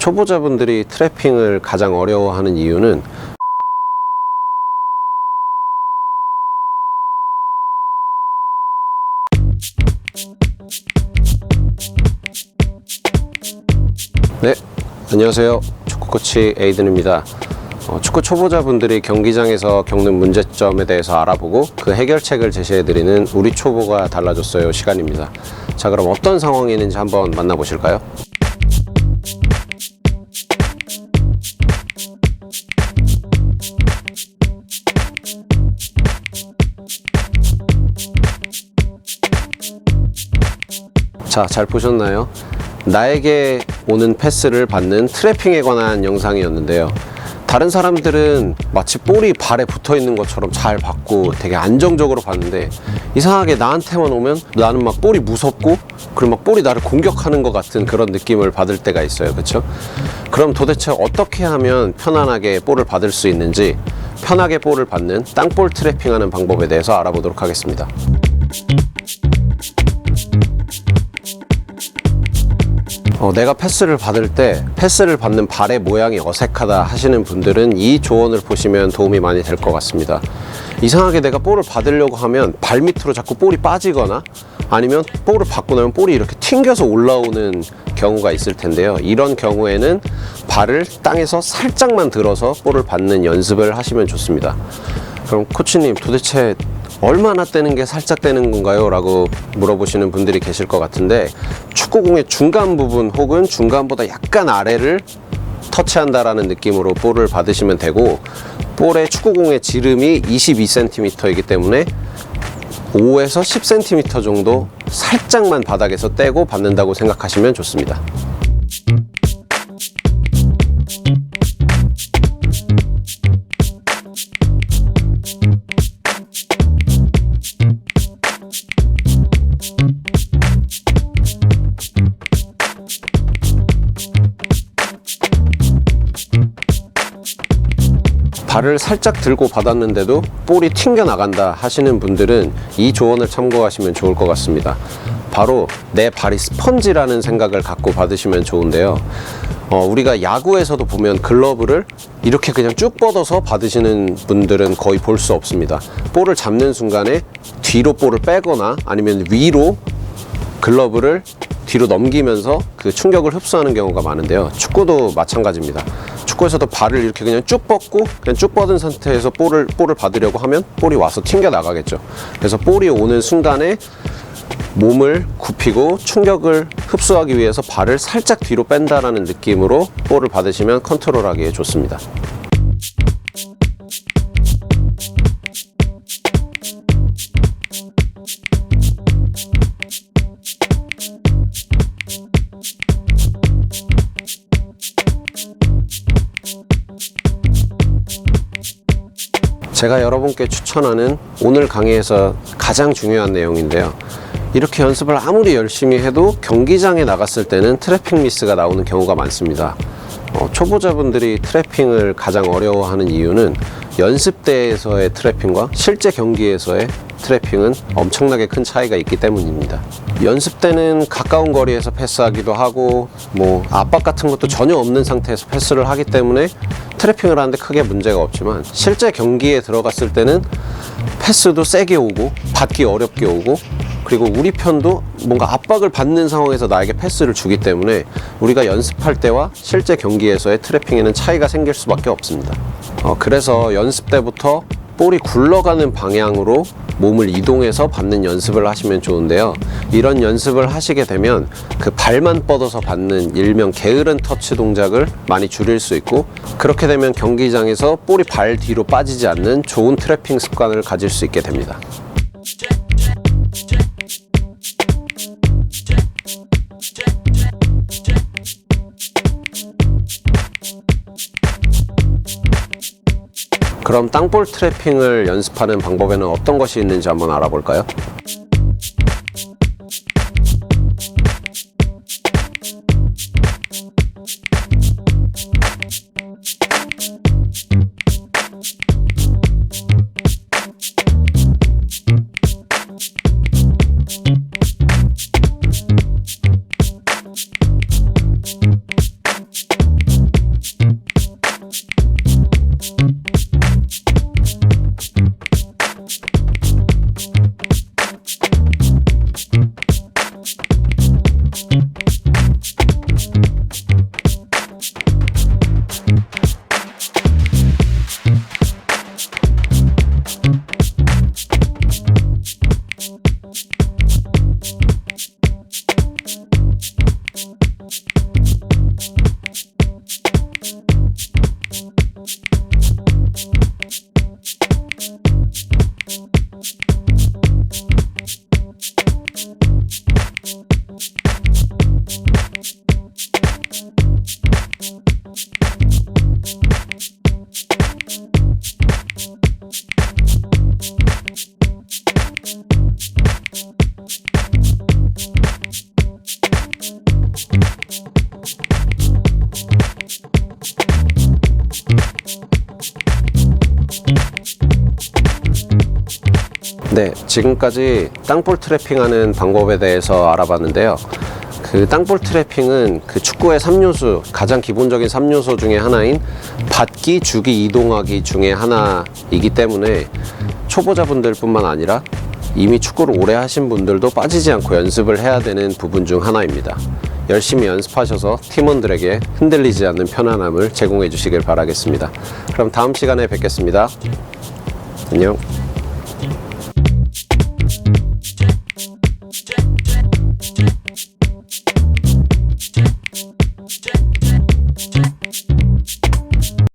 초보자분들이 트래핑을 가장 어려워하는 이유는 네, 안녕하세요. 축구코치 에이든입니다. 축구 초보자분들이 경기장에서 겪는 문제점에 대해서 알아보고 그 해결책을 제시해드리는 우리 초보가 달라졌어요 시간입니다. 자, 그럼 어떤 상황이 있는지 한번 만나보실까요? 자, 잘 보셨나요? 나에게 오는 패스를 받는 트래핑에 관한 영상이었는데요. 다른 사람들은 마치 볼이 발에 붙어 있는 것처럼 잘 받고 되게 안정적으로 받는데, 이상하게 나한테만 오면 나는 막 볼이 무섭고, 그리고 막 볼이 나를 공격하는 것 같은 그런 느낌을 받을 때가 있어요. 그렇죠? 그럼 도대체 어떻게 하면 편안하게 볼을 받을 수 있는지, 편하게 볼을 받는 땅볼 트래핑하는 방법에 대해서 알아보도록 하겠습니다. 내가 패스를 받을 때 패스를 받는 발의 모양이 어색하다 하시는 분들은 이 조언을 보시면 도움이 많이 될 것 같습니다. 이상하게 내가 볼을 받으려고 하면 발 밑으로 자꾸 볼이 빠지거나, 아니면 볼을 받고 나면 볼이 이렇게 튕겨서 올라오는 경우가 있을 텐데요. 이런 경우에는 발을 땅에서 살짝만 들어서 볼을 받는 연습을 하시면 좋습니다. 그럼 코치님, 도대체 얼마나 떼는 게 살짝 떼는 건가요? 라고 물어보시는 분들이 계실 것 같은데, 축구공의 중간 부분 혹은 중간보다 약간 아래를 터치한다라는 느낌으로 볼을 받으시면 되고, 볼의 축구공의 지름이 22cm이기 때문에 5에서 10cm 정도 살짝만 바닥에서 떼고 받는다고 생각하시면 좋습니다. 발을 살짝 들고 받았는데도 볼이 튕겨 나간다 하시는 분들은 이 조언을 참고하시면 좋을 것 같습니다. 바로 내 발이 스펀지라는 생각을 갖고 받으시면 좋은데요. 우리가 야구에서도 보면 글러브를 이렇게 그냥 쭉 뻗어서 받으시는 분들은 거의 볼 수 없습니다. 볼을 잡는 순간에 뒤로 볼을 빼거나 아니면 위로 글러브를 뒤로 넘기면서 그 충격을 흡수하는 경우가 많은데요. 축구도 마찬가지입니다. 축구에서도 발을 이렇게 그냥 쭉 뻗고, 그냥 쭉 뻗은 상태에서 볼을 받으려고 하면 볼이 와서 튕겨 나가겠죠. 그래서 볼이 오는 순간에 몸을 굽히고 충격을 흡수하기 위해서 발을 살짝 뒤로 뺀다라는 느낌으로 볼을 받으시면 컨트롤하기에 좋습니다. 제가 여러분께 추천하는 오늘 강의에서 가장 중요한 내용인데요. 이렇게 연습을 아무리 열심히 해도 경기장에 나갔을 때는 트래핑 미스가 나오는 경우가 많습니다. 초보자분들이 트래핑을 가장 어려워하는 이유는 연습대에서의 트래핑과 실제 경기에서의 트래핑은 엄청나게 큰 차이가 있기 때문입니다. 연습 때는 가까운 거리에서 패스하기도 하고, 압박 같은 것도 전혀 없는 상태에서 패스를 하기 때문에 트래핑을 하는데 크게 문제가 없지만, 실제 경기에 들어갔을 때는 패스도 세게 오고 받기 어렵게 오고, 그리고 우리 편도 뭔가 압박을 받는 상황에서 나에게 패스를 주기 때문에 우리가 연습할 때와 실제 경기에서의 트래핑에는 차이가 생길 수밖에 없습니다. 그래서 연습 때부터 볼이 굴러가는 방향으로 몸을 이동해서 받는 연습을 하시면 좋은데요. 이런 연습을 하시게 되면 그 발만 뻗어서 받는 일명 게으른 터치 동작을 많이 줄일 수 있고, 그렇게 되면 경기장에서 볼이 발 뒤로 빠지지 않는 좋은 트래핑 습관을 가질 수 있게 됩니다. 그럼 땅볼 트래핑을 연습하는 방법에는 어떤 것이 있는지 한번 알아볼까요? 네, 지금까지 땅볼 트래핑하는 방법에 대해서 알아봤는데요. 그 땅볼 트래핑은 그 축구의 3요소, 가장 기본적인 3요소 중에 하나인 받기, 주기, 이동하기 중에 하나이기 때문에 초보자분들 뿐만 아니라 이미 축구를 오래 하신 분들도 빠지지 않고 연습을 해야 되는 부분 중 하나입니다. 열심히 연습하셔서 팀원들에게 흔들리지 않는 편안함을 제공해 주시길 바라겠습니다. 그럼 다음 시간에 뵙겠습니다. 안녕.